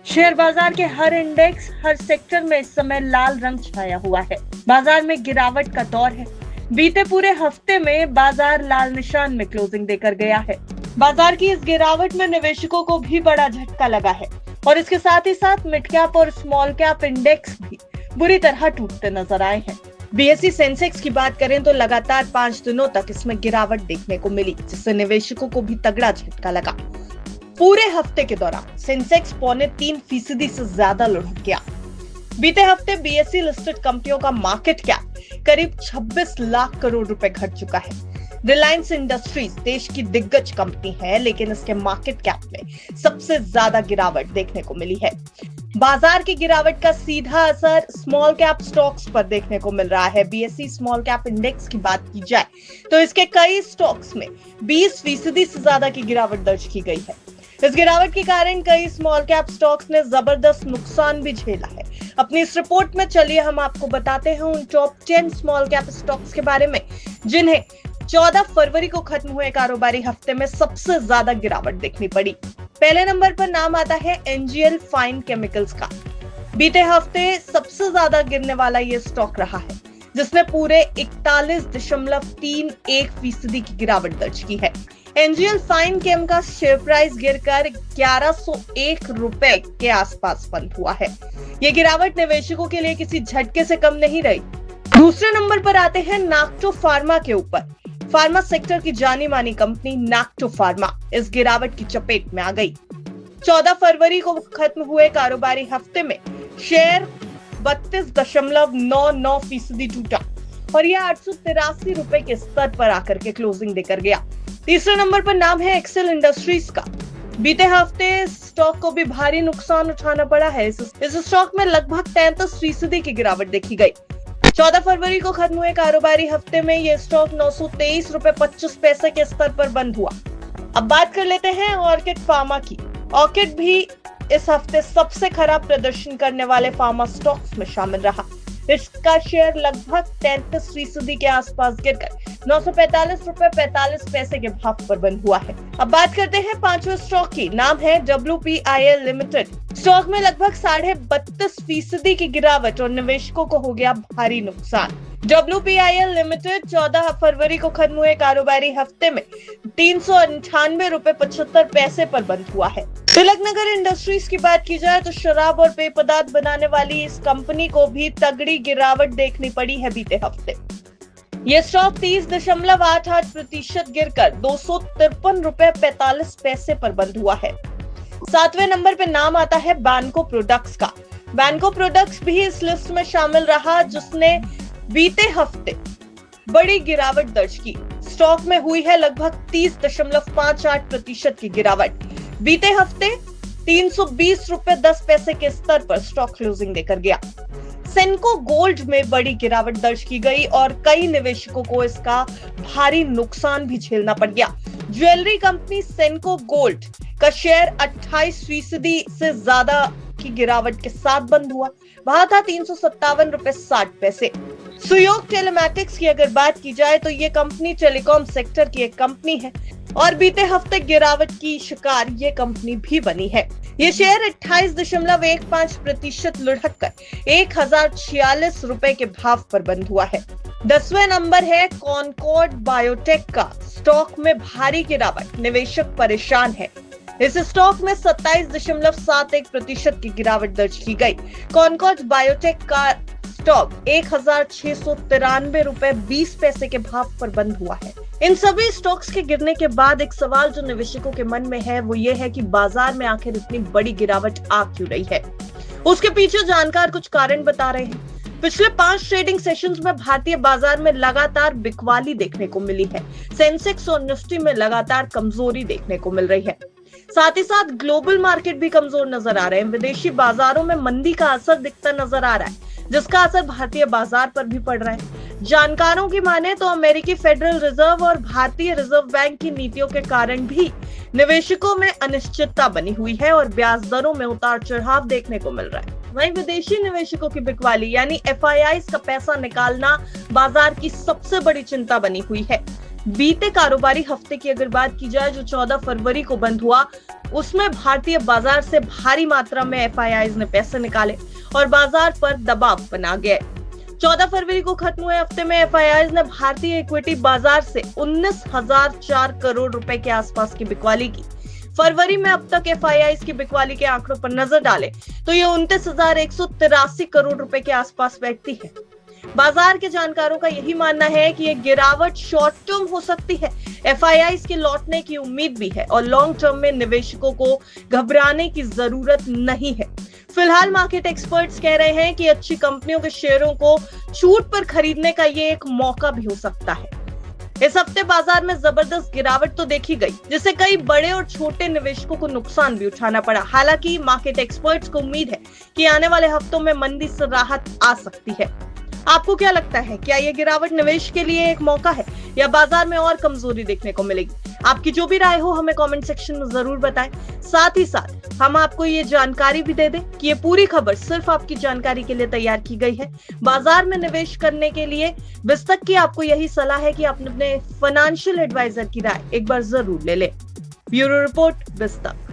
Share बाजार के हर index, हर sector में इस समय लाल रंग छाया हुआ है। बाजार में गिरावट का दौर है। बीते पूरे हफ्ते में बाजार लाल निशान में क्लोजिंग देकर गया है। बाजार की इस गिरावट में निवेशकों को भी बड़ा झटका लगा है और इसके साथ ही साथ मिड कैप और स्मॉल कैप इंडेक्स भी बुरी तरह टूटते नजर आए हैं। बीएसई सेंसेक्स की बात करें तो लगातार 5 दिनों तक इसमें गिरावट देखने को मिली, जिससे निवेशकों को भी तगड़ा झटका लगा। पूरे हफ्ते के दौरान सेंसेक्स 3.25% से ज्यादा लुढ़क गया। बीते हफ्ते बीएसई लिस्टेड कंपनियों का मार्केट कैप करीब 26 लाख करोड़ रुपए घट चुका है। रिलायंस इंडस्ट्रीज देश की दिग्गज कंपनी है, लेकिन इसके मार्केट कैप में सबसे ज्यादा गिरावट देखने को मिली है। बाजार की गिरावट का सीधा असर स्मॉल कैप स्टॉक्स पर देखने को मिल रहा है। बीएसई स्मॉल कैप इंडेक्स की बात की जाए तो इसके कई स्टॉक्स में 20% से ज्यादा की गिरावट दर्ज की गई है। इस गिरावट के कारण कई स्मॉल कैप स्टॉक्स ने जबरदस्त नुकसान भी झेला है। अपनी इस रिपोर्ट में चलिए हम आपको बताते हैं उन टॉप 10 स्मॉल कैप स्टॉक्स के बारे में जिन्हें 14 फरवरी को खत्म हुए कारोबारी हफ्ते में सबसे ज्यादा गिरावट देखनी पड़ी। पहले नंबर पर नाम आता है एनजीएल फाइन केमिकल्स का। बीते हफ्ते सबसे ज्यादा गिरने वाला ये स्टॉक रहा है, जिसने पूरे 41.31% की गिरावट दर्ज की है। एनजीएल फाइन केम का शेयर प्राइस गिरकर 1101 रुपए के आसपास बंद हुआ है। ये गिरावट निवेशकों के लिए किसी झटके से कम नहीं रही। दूसरे नंबर पर आते हैं नाक्टो फार्मा के ऊपर। फार्मा सेक्टर की जानी मानी कंपनी नाक्टो फार्मा इस गिरावट की चपेट में आ गई। 14 फरवरी को खत्म हुए कारोबारी हफ्ते में शेयर 32.99% टूटा और यह 883 रुपए के स्तर पर आकर के क्लोजिंग देकर गया। तीसरे नंबर पर नाम है एक्सेल इंडस्ट्रीज का। बीते हफ्ते स्टॉक को भी भारी नुकसान उठाना पड़ा है। इस स्टॉक में लगभग 33% की गिरावट देखी गई। 14 फरवरी को खत्म हुए कारोबारी हफ्ते में यह स्टॉक 923.25 के स्तर पर बंद हुआ। अब बात कर लेते हैं ऑर्किड फार्मा की। ऑर्किड भी इस हफ्ते सबसे खराब प्रदर्शन करने वाले फार्मा स्टॉक्स में शामिल रहा। इसका शेयर लगभग 33% के आसपास गिरकर 945.45 के भाव पर बंद हुआ है। अब बात करते हैं पांचवें स्टॉक की। नाम है WPIL लिमिटेड। स्टॉक में लगभग 32.5% की गिरावट और निवेशकों को हो गया भारी नुकसान। WPIL लिमिटेड 14 फरवरी को खत्म हुए कारोबारी हफ्ते में 398.75 पर बंद हुआ है। तिलकनगर इंडस्ट्रीज की बात की जाए तो शराब और पेय पदार्थ बनाने वाली इस कंपनी को भी तगड़ी गिरावट देखनी पड़ी है बीते हफ्ते। यह स्टॉक 30.88% गिरकर 253.45 पर बंद हुआ है। 7वें नंबर पे नाम आता है बैंको प्रोडक्ट्स का। बैंको प्रोडक्ट्स भी इस लिस्ट में शामिल रहा, जिसने बीते हफ्ते बड़ी गिरावट दर्ज की। स्टॉक में हुई है लगभग 30.58% की गिरावट। बीते हफ्ते 320.10 रुपए के स्तर पर स्टॉक क्लोजिंग देकर गया। सेनको गोल्ड में बड़ी गिरावट दर्ज की गई और कई निवेशकों को इसका भारी नुकसान भी झेलना पड़ गया। ज्वेलरी कंपनी सेनको गोल्ड का शेयर 28% से ज्यादा की गिरावट के साथ बंद हुआ। वहां था 357.60 रुपए। सुयोग टेलीमैटिक्स की अगर बात की जाए तो ये कंपनी टेलीकॉम सेक्टर की एक कंपनी है और बीते हफ्ते गिरावट की शिकार ये कंपनी भी बनी है। ये शेयर 28.15% लुढ़क कर 1046 रुपए के भाव पर बंद हुआ है। 10वें नंबर है कॉनकॉर्ड बायोटेक का। स्टॉक में भारी गिरावट, निवेशक परेशान है। इस स्टॉक में 27.71% की गिरावट दर्ज की गई। कॉनकॉर्ड बायोटेक का स्टॉक 1693.20 रुपए के भाव पर बंद हुआ है। इन सभी स्टॉक्स के गिरने के बाद एक सवाल जो निवेशकों के मन में है वो ये है कि बाजार में आखिर इतनी बड़ी गिरावट आ क्यों रही है। उसके पीछे जानकार कुछ कारण बता रहे हैं। पिछले 5 ट्रेडिंग सेशंस में भारतीय बाजार में लगातार बिकवाली देखने को मिली है। सेंसेक्स और निफ्टी में लगातार कमजोरी देखने को मिल रही है। साथ ही साथ ग्लोबल मार्केट भी कमजोर नजर आ रहे हैं। विदेशी बाजारों में मंदी का असर दिखता नजर आ रहा है, जिसका असर भारतीय बाजार पर भी पड़ रहा है। जानकारों की माने तो अमेरिकी फेडरल रिजर्व और भारतीय रिजर्व बैंक की नीतियों के कारण भी निवेशकों में अनिश्चितता बनी हुई है और ब्याज दरों में उतार चढ़ाव देखने को मिल रहा है। वहीं विदेशी निवेशकों की बिकवाली यानी FIIs का पैसा निकालना बाजार की सबसे बड़ी चिंता बनी हुई है। बीते कारोबारी हफ्ते की अगर बात की जाए जो 14 फरवरी को बंद हुआ, उसमें भारतीय बाजार से भारी मात्रा में एफआईआईज ने पैसे निकाले और बाजार पर दबाव बना गए। 14 फरवरी को खत्म हुए हफ्ते में एफआईआईज ने भारतीय इक्विटी बाजार से 19,004 करोड़ रुपए के आसपास की बिकवाली की। फरवरी में अब तक एफआईआईज की बिकवाली के आंकड़ों पर नजर डालें तो ये 29,183 करोड़ रुपए के आसपास बैठती है। बाजार के जानकारों का यही मानना है कि ये गिरावट शॉर्ट टर्म हो सकती है। एफआईआईज के लौटने की उम्मीद भी है और लॉन्ग टर्म में निवेशकों को घबराने की जरूरत नहीं है। फिलहाल मार्केट एक्सपर्ट्स कह रहे हैं कि अच्छी कंपनियों के शेयरों को छूट पर खरीदने का ये एक मौका भी हो सकता है। इस हफ्ते बाजार में जबरदस्त गिरावट तो देखी गई, जिससे कई बड़े और छोटे निवेशकों को नुकसान भी उठाना पड़ा। हालांकि मार्केट एक्सपर्ट्स को उम्मीद है कि आने वाले हफ्तों में मंदी से राहत आ सकती है। आपको क्या लगता है, क्या ये गिरावट निवेश के लिए एक मौका है या बाजार में और कमजोरी देखने को मिलेगी? आपकी जो भी राय हो हमें कमेंट सेक्शन में जरूर बताएं। साथ ही साथ हम आपको ये जानकारी भी दे दें कि ये पूरी खबर सिर्फ आपकी जानकारी के लिए तैयार की गई है। बाजार में निवेश करने के लिए विस्तक की आपको यही सलाह है कि आप अपने फाइनेंशियल एडवाइजर की राय एक बार जरूर ले लें। Bureau report, विस्तक।